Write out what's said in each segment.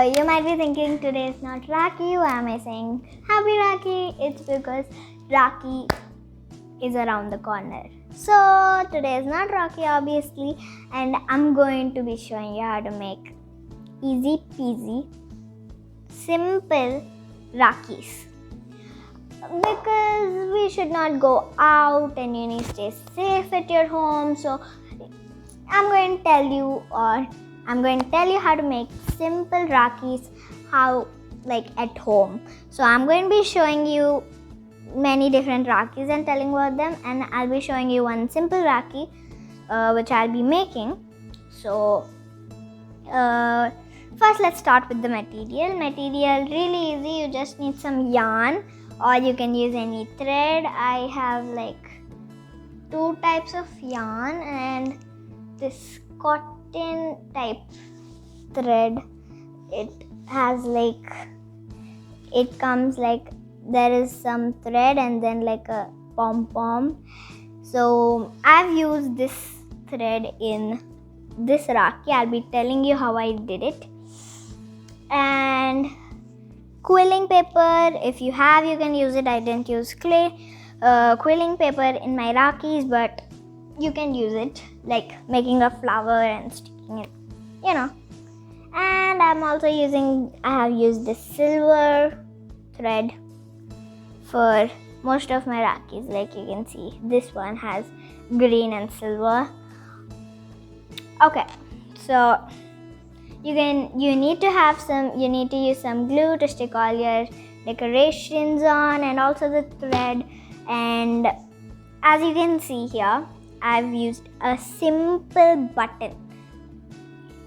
you might be thinking today is not Rakhi. Why am I saying happy Rakhi? It's because Rakhi is around the corner. So today is not Rakhi obviously, and I'm going to be showing you how to make easy peasy, simple Rakhis. Because we should not go out and you need to stay safe at your home. So I'm going to tell you how to make simple Rakhis at home. So I'm going to be showing you many different Rakhis and telling about them, and I'll be showing you one simple Rakhi which I'll be making. So first let's start with the material. Really easy. You just need some yarn, or you can use any thread. I have two types of yarn and this cotton type thread. It has it comes there is some thread and then a pom-pom. So I've used this thread in this Rakhi. I'll be telling you how I did it. And quilling paper, if you have, you can use it. I didn't use quilling paper in my Rakhis, but you can use it, making a flower and sticking it, And I have used this silver thread for most of my Rakhis. Like you can see, this one has green and silver. Okay, so you need to use some glue to stick all your decorations on, and also the thread. And as you can see here, I've used a simple button.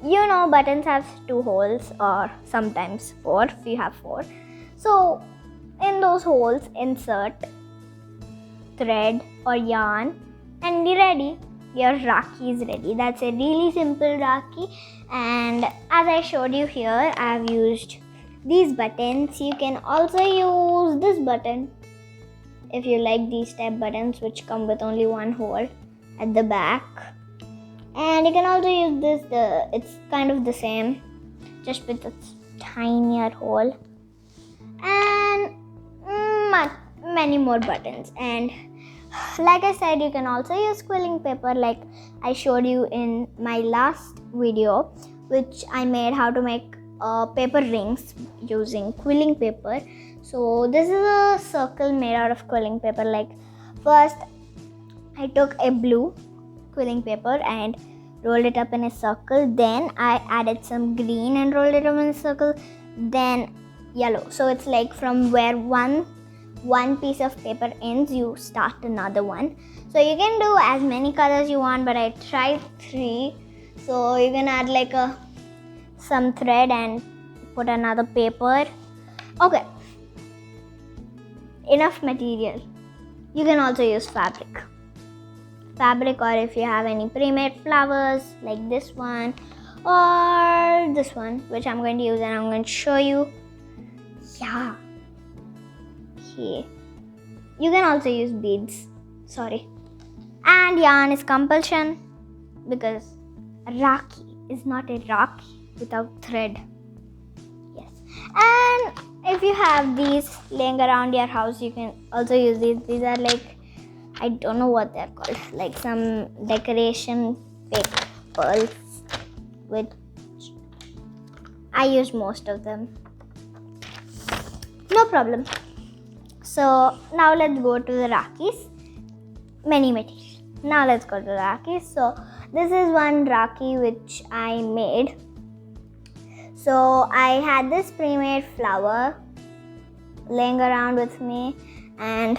Buttons have 2 holes, or sometimes 4 if you have 4. So in those holes, insert thread or yarn, and your Rakhi is ready. That's a really simple Rakhi. And as I showed you here, I've used these buttons. You can also use this button if you like these type buttons, which come with only 1 hole at the back. And you can also use this. It's kind of the same, just with a tinier hole. And many more buttons. And like I said, you can also use quilling paper, like I showed you in my last video, which I made how to make paper rings using quilling paper. So this is a circle made out of quilling paper. First I took a blue quilling paper and rolled it up in a circle. Then I added some green and rolled it up in a circle. Then yellow. So it's from where one piece of paper ends, you start another one. So you can do as many colors you want, but I tried 3. So you can add some thread and put another paper. Okay, enough material. You can also use fabric, or if you have any pre-made flowers like this one or this one, which I'm going to use and I'm going to show you. Yeah. Okay. You can also use beads. Sorry. And yarn is compulsion, because Rakhi is not a Rakhi without thread. Yes. And if you have these laying around your house, you can also use these. These are I don't know what they're called, some decoration fake pearls, which I use most of them. No problem. So now let's go to the Rakhis. Many material. Now let's go to the Rakhis. So this is one Rakhi which I made. So I had this pre-made flower laying around with me, and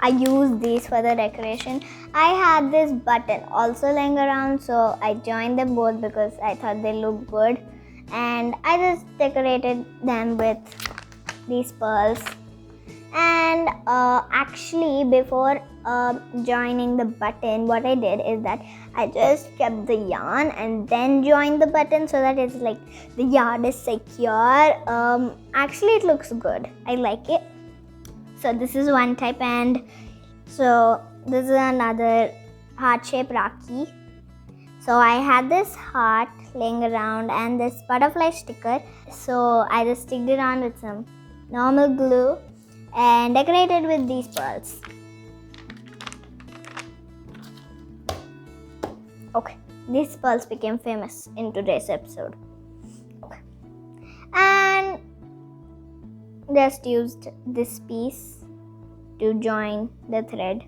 I used these for the decoration. I had this button also laying around, so I joined them both because I thought they looked good, and I just decorated them with these pearls. And actually, before joining the button, what I did is that I just kept the yarn and then joined the button, so that it's the yarn is secure. Actually, it looks good. I like it. So this is one type, and so this is another heart-shaped Rakhi. So I had this heart laying around and this butterfly sticker. So I just sticked it on with some normal glue and decorated with these pearls. Okay, these pearls became famous in today's episode. Okay. And just used this piece to join the thread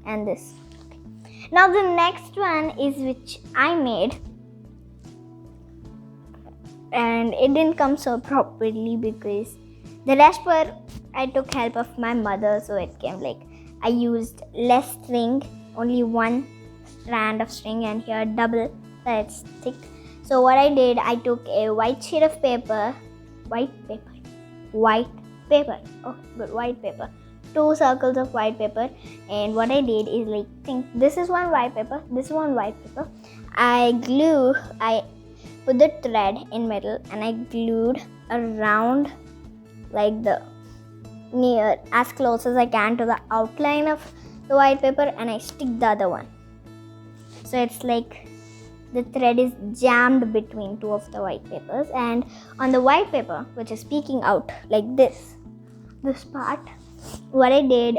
and this. Okay. Now the next one is which I made, and it didn't come so properly because the rest were I took help of my mother, so it came like I used less string, only one strand of string, and here double so it's thick. So what I did, I took a white sheet of paper, white paper, white paper, 2 circles of white paper, and what I did is like think this is one white paper, this one white paper. I put the thread in middle and I glued around like the near as close as I can to the outline of the white paper, and I stick the other one. So it's like the thread is jammed between 2 of the white papers, and on the white paper, which is peeking out like this part, what I did,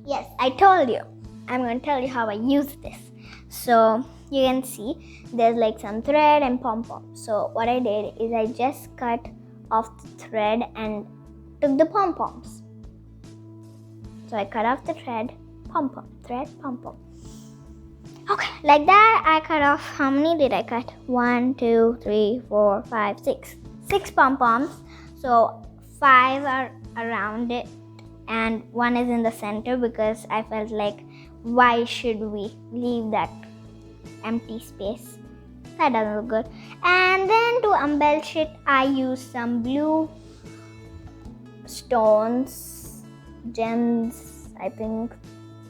yes, I told you, I'm going to tell you how I use this. So you can see there's like some thread and pom-pom. So what I did is I just cut off the thread and took the pom-poms. So I cut off the thread, pom-pom. Okay, like that I cut off, how many did I cut? 1, 2, 3, 4, 5, 6. 6 pom-poms. So 5 are around it and 1 is in the center because I felt like why should we leave that empty space? That doesn't look good. And then to embellish it, I used some blue stones, gems, I think.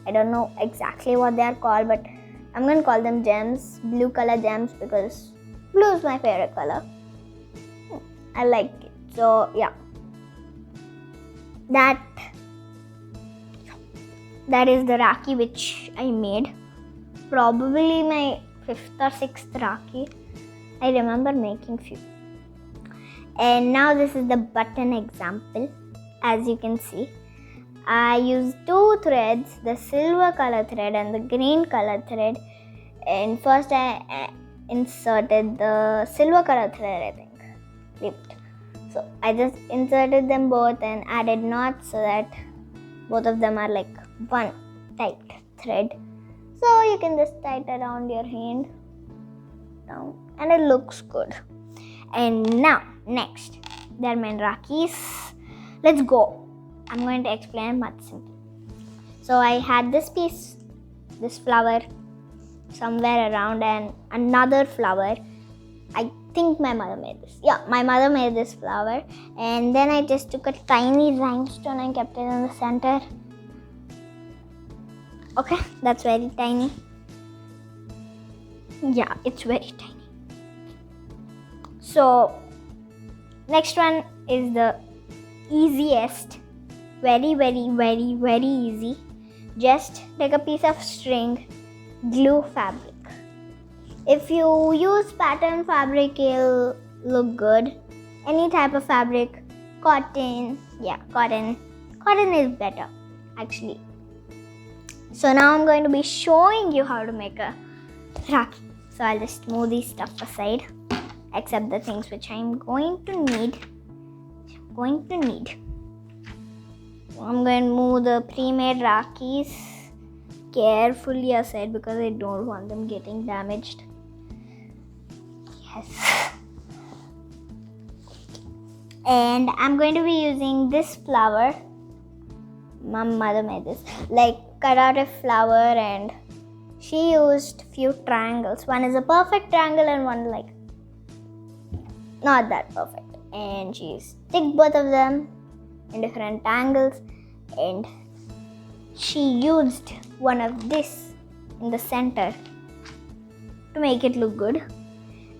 I don't know exactly what they are called, but I'm going to call them gems, blue color gems, because blue is my favorite color. I like it. So yeah, that is the Rakhi which I made. Probably my 5th or 6th Rakhi. I remember making few. And now this is the button example. As you can see, I used 2 threads, the silver color thread and the green color thread. And first I inserted the silver color thread, I think, clipped. So I just inserted them both and added knots so that both of them are like one tight thread. So you can just tie it around your hand down and it looks good. And now next, they're my Rakhis. Let's go. I'm going to explain much simply. So I had this piece, this flower somewhere around, and another flower. I think my mother made this. Yeah, my mother made this flower, and then I just took a tiny rhinestone and kept it in the center. Okay, that's very tiny. Yeah, it's very tiny. So next one is the easiest. Very, very, very, very easy. Just take a piece of string, glue fabric. If you use pattern fabric, it'll look good. Any type of fabric, cotton, yeah, cotton is better actually. So now I'm going to be showing you how to make a Rakhi. So I'll just move these stuff aside, except the things which I'm going to need. I'm going to move the pre-made Rakhis carefully aside because I don't want them getting damaged. Yes. And I'm going to be using this flower. My mother made this. Like, cut out a flower and she used few triangles. One is a perfect triangle and one like not that perfect. And she stick both of them in different angles, and she used one of this in the center to make it look good.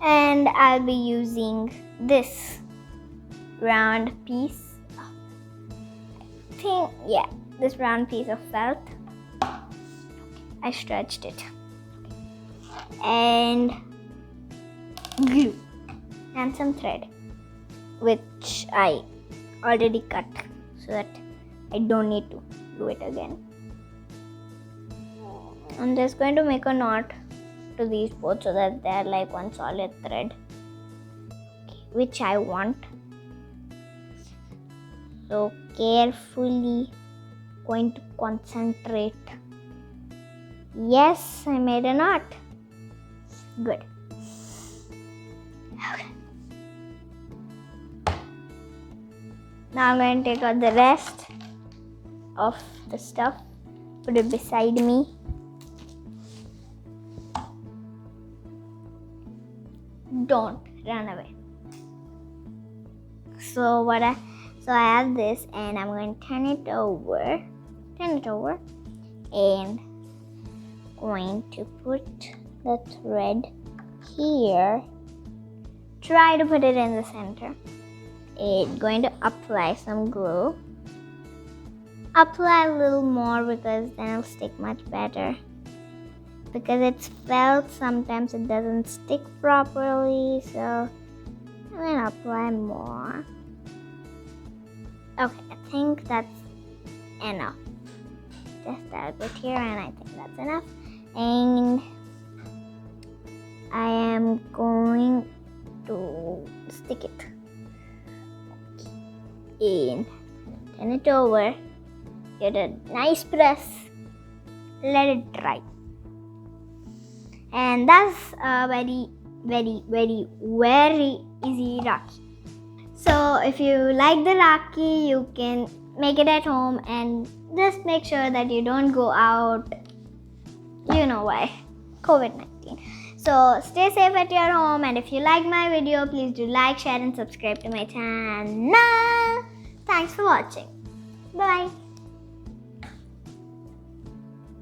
And I'll be using this round piece. This round piece of felt. I stretched it, and glue and some thread, which I already cut so that I don't need to do it again. I'm just going to make a knot to these both so that they're like one solid thread, which I want. So carefully going to concentrate. Yes, I made a knot. Good. Okay. Now I'm going to take out the rest of the stuff, put it beside me. Don't run away. So I have this, and I'm going to turn it over, and going to put the thread here. Try to put it in the center. It's going to apply some glue. Apply a little more because then it'll stick much better. Because it's felt, sometimes it doesn't stick properly, so I'm going to apply more. Okay, I think that's enough. Just a bit here, and I think that's enough. And I am going to stick it in, turn it over, get a nice press, let it dry. And that's a very, very, very, very easy Rakhi. So if you like the Rakhi, you can make it at home, and just make sure that you don't go out. You know why, COVID-19. So stay safe at your home, and if you like my video, please do like, share and subscribe to my channel. Thanks for watching. Bye.